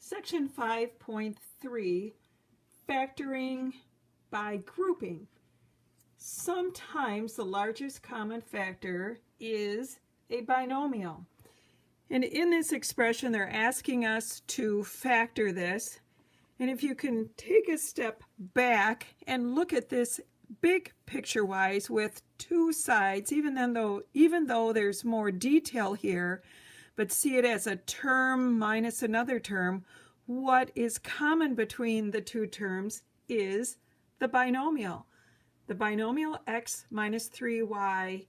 Section 5.3, factoring by grouping. Sometimes the largest common factor is a binomial. And in this expression, they're asking us to factor this. And if you can take a step back and look at this big picture-wise with two sides, even though there's more detail here, but see it as a term minus another term, what is common between the two terms is the binomial. The binomial x minus 3y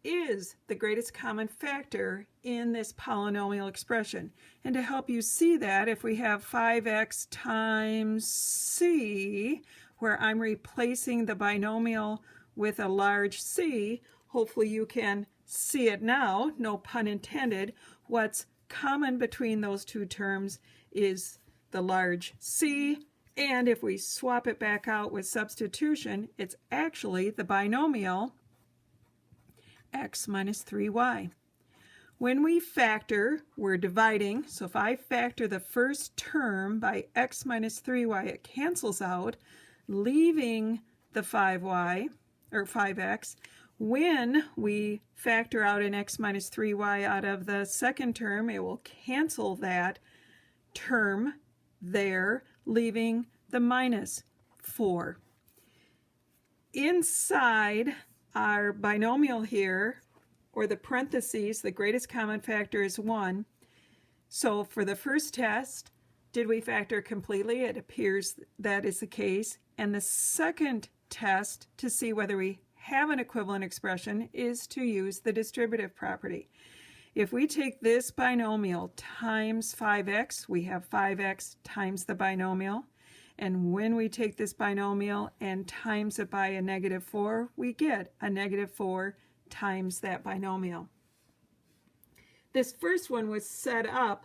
is the greatest common factor in this polynomial expression. And to help you see that, if we have 5x times c, where I'm replacing the binomial with a large C, hopefully you can see it now, no pun intended. What's common between those two terms is the large C, and if we swap it back out with substitution, it's actually the binomial x minus 3y. When we factor, we're dividing, so if I factor the first term by x minus 3y, it cancels out, leaving the 5y, or 5x. When we factor out an x minus 3y out of the second term, it will cancel that term there, leaving the minus 4. Inside our binomial here, or the parentheses, the greatest common factor is 1. So for the first test, did we factor completely? It appears that is the case. And the second test to see whether we have an equivalent expression is to use the distributive property. If we take this binomial times 5x, we have 5x times the binomial. And when we take this binomial and times it by a negative 4, we get a negative 4 times that binomial. This first one was set up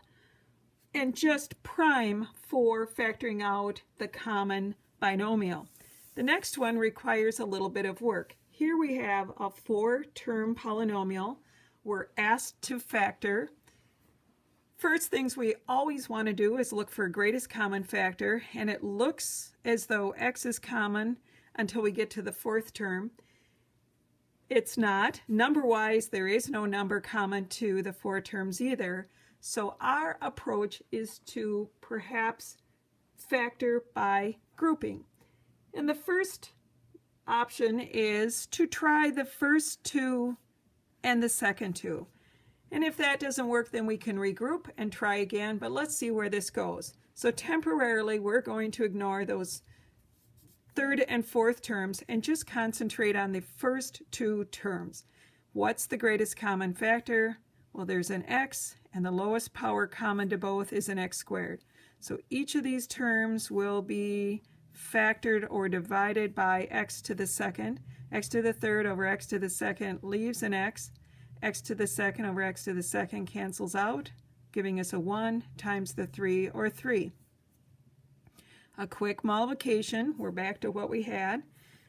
and just prime for factoring out the common binomial. The next one requires a little bit of work. Here we have a 4-term polynomial. We're asked to factor. First things we always want to do is look for greatest common factor, and it looks as though x is common until we get to the 4th term. It's not. Number-wise, there is no number common to the 4 terms either. So our approach is to perhaps factor by grouping. And the first option is to try the first two and the second two. And if that doesn't work, then we can regroup and try again, but let's see where this goes. So temporarily, we're going to ignore those 3rd and 4th terms and just concentrate on the first two terms. What's the greatest common factor? Well, there's an x, and the lowest power common to both is an x squared. So each of these terms will be factored or divided by x to the second. X to the third over x to the second leaves an x. X to the second over x to the second cancels out, giving us a 1 times the 3, or 3. A quick multiplication, we're back to what we had.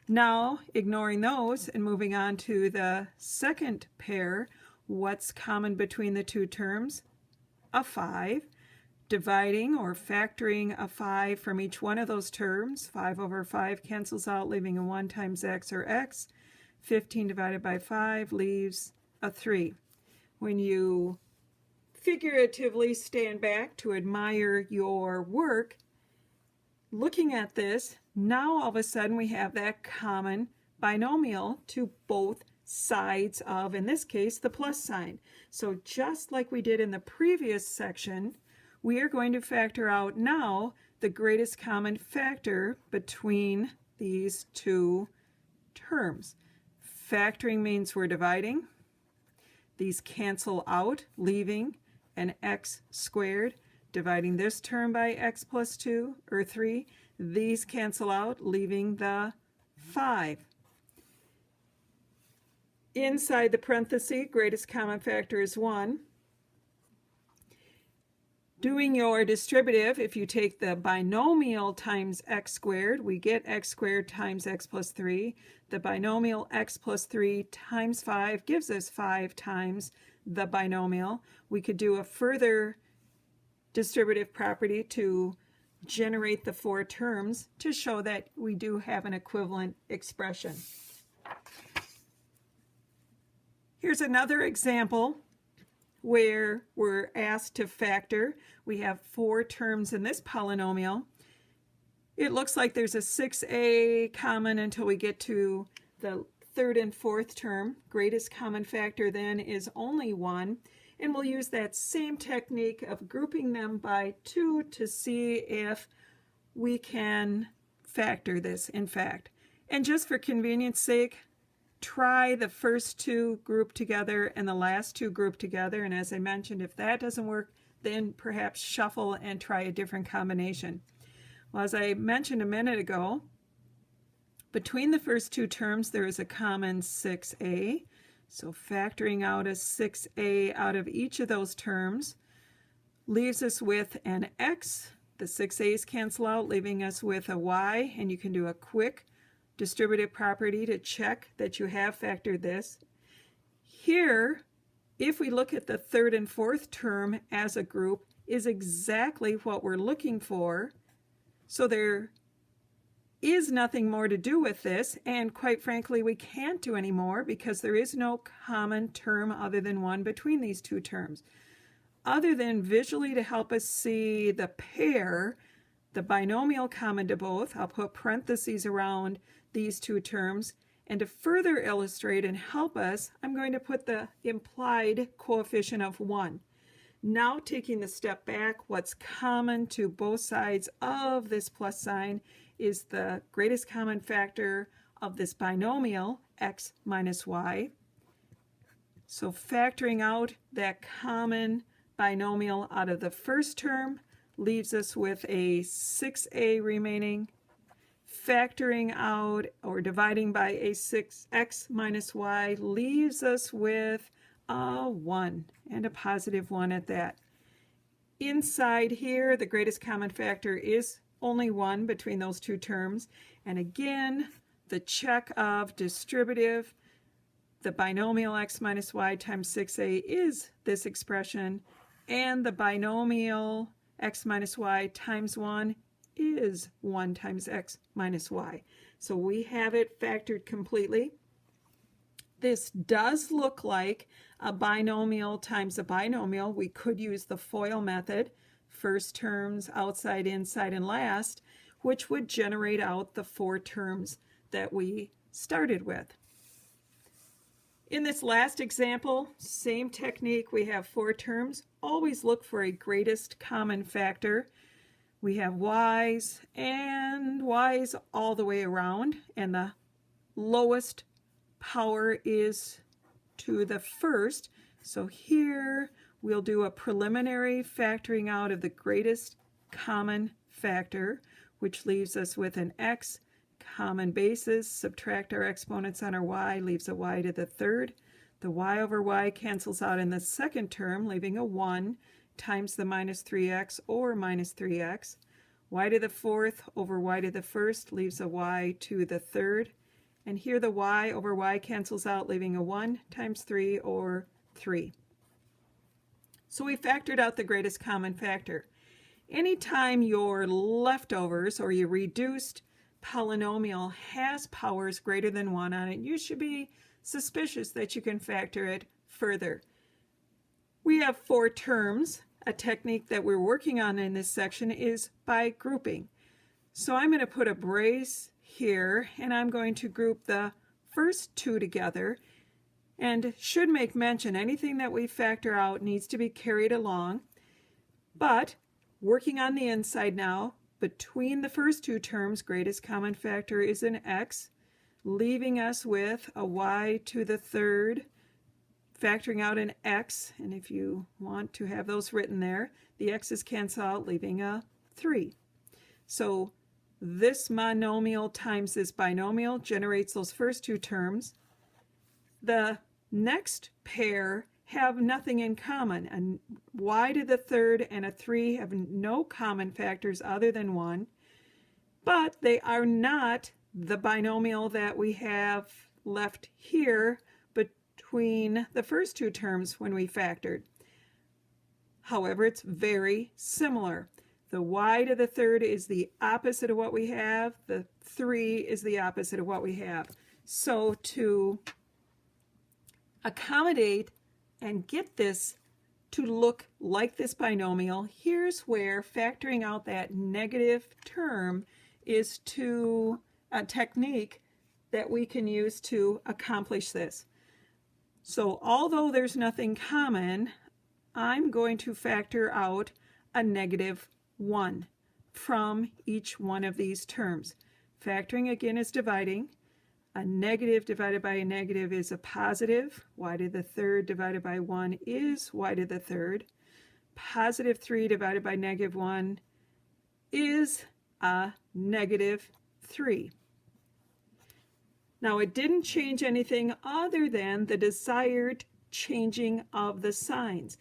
Now, ignoring those and moving on to the second pair, what's common between the two terms? A 5. Dividing or factoring a 5 from each one of those terms, 5 over 5 cancels out, leaving a 1 times x, or x. 15 divided by 5 leaves a 3. When you figuratively stand back to admire your work, looking at this, now all of a sudden we have that common binomial to both sides of, in this case, the plus sign. So just like we did in the previous section, we are going to factor out now the greatest common factor between these two terms. Factoring means we're dividing. These cancel out, leaving an x squared. Dividing this term by x plus 2, or 3. These cancel out, leaving the 5. Inside the parenthesis, greatest common factor is 1. Doing your distributive, if you take the binomial times x squared, we get x squared times x plus 3. The binomial x plus 3 times 5 gives us 5 times the binomial. We could do a further distributive property to generate the 4 terms to show that we do have an equivalent expression. Here's another example where we're asked to factor. We have 4 terms in this polynomial. It looks like there's a 6a common until we get to the 3rd and 4th term. Greatest common factor then is only 1. And we'll use that same technique of grouping them by 2 to see if we can factor this, in fact. And just for convenience sake, try the first 2 grouped together and the last 2 grouped together. And as I mentioned, if that doesn't work, then perhaps shuffle and try a different combination. Well, as I mentioned a minute ago, between the first 2 terms there is a common 6a. So factoring out a 6a out of each of those terms leaves us with an x. The 6a's cancel out, leaving us with a y. And you can do a quick distributive property to check that you have factored this. Here, if we look at the 3rd and 4th term as a group, is exactly what we're looking for. So there is nothing more to do with this, and quite frankly we can't do any more because there is no common term other than 1 between these 2 terms. Other than visually to help us see the pair, the binomial common to both, I'll put parentheses around these 2 terms, and to further illustrate and help us, I'm going to put the implied coefficient of 1. Now taking the step back, what's common to both sides of this plus sign is the greatest common factor of this binomial, x minus y. So factoring out that common binomial out of the first term leaves us with a 6a remaining. Factoring out or dividing by a 6x minus y leaves us with a 1, and a positive 1 at that. Inside here, the greatest common factor is only 1 between those 2 terms. And again, the check of distributive, the binomial x minus y times 6a is this expression, and the binomial x minus y times 1 is 1 times x minus y. So we have it factored completely. This does look like a binomial times a binomial. We could use the FOIL method, first terms, outside, inside, and last, which would generate out the 4 terms that we started with. In this last example, same technique. We have 4 terms. Always look for a greatest common factor. We have y's and y's all the way around, and the lowest power is to the first. So here we'll do a preliminary factoring out of the greatest common factor, which leaves us with an x, common basis, subtract our exponents on our y, leaves a y to the 3rd. The y over y cancels out in the second term, leaving a 1 times the minus 3x or minus 3x. Y to the 4th over y to the 1st leaves a y to the 3rd. And here the y over y cancels out, leaving a 1 times 3 or 3. So we factored out the greatest common factor. Anytime your leftovers or your reduced polynomial has powers greater than 1 on it, you should be suspicious that you can factor it further. We have 4 terms. A technique that we're working on in this section is by grouping. So I'm going to put a brace here, and I'm going to group the first 2 together, and should make mention anything that we factor out needs to be carried along. But working on the inside now, between the first 2 terms, greatest common factor is an x, leaving us with a y to the 3rd, factoring out an x, and if you want to have those written there, the x's cancel out, leaving a 3. So this monomial times this binomial generates those first 2 terms. The next pair have nothing in common. A y to the 3rd and a 3 have no common factors other than 1, but they are not the binomial that we have left here between the first 2 terms when we factored. However, it's very similar. The y to the third is the opposite of what we have. The 3 is the opposite of what we have. So to accommodate and get this to look like this binomial, here's where factoring out that negative term is a technique that we can use to accomplish this. So although there's nothing common, I'm going to factor out a negative 1 from each one of these terms. Factoring again is dividing. A negative divided by a negative is a positive. Y to the third divided by 1 is y to the third. Positive 3 divided by negative 1 is a negative 3. Now it didn't change anything other than the desired changing of the signs.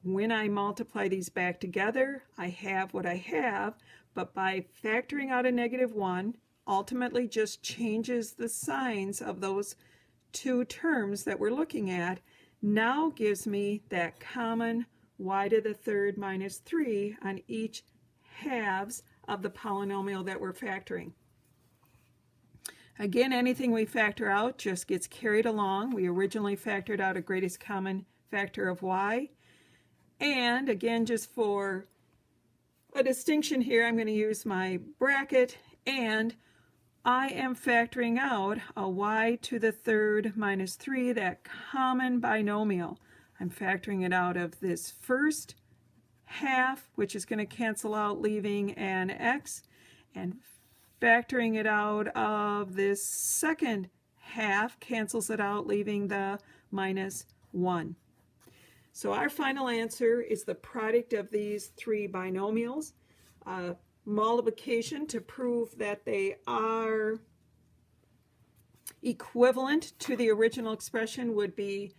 When I multiply these back together, I have what I have, but by factoring out a negative 1, ultimately just changes the signs of those two terms that we're looking at, now gives me that common y to the third minus 3 on each halves of the polynomial that we're factoring. Again, anything we factor out just gets carried along. We originally factored out a greatest common factor of y. And again, just for a distinction here, I'm going to use my bracket, and I am factoring out a y to the third minus 3, that common binomial. I'm factoring it out of this first half, which is going to cancel out, leaving an x, and factoring it out of this second half cancels it out, leaving the minus 1. So our final answer is the product of these three binomials. Multiplication to prove that they are equivalent to the original expression would be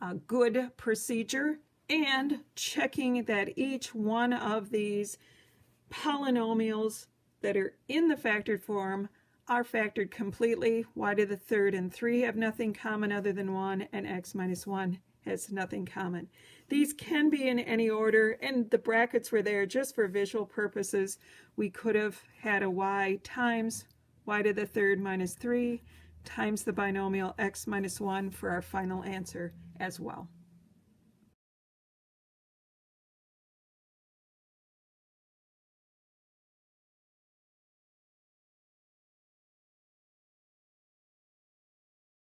a good procedure, and checking that each one of these polynomials that are in the factored form are factored completely. Y to the third and 3 have nothing common other than 1, and x minus 1 has nothing common. These can be in any order, and the brackets were there just for visual purposes. We could have had a y times y to the third minus 3 times the binomial x minus 1 for our final answer as well.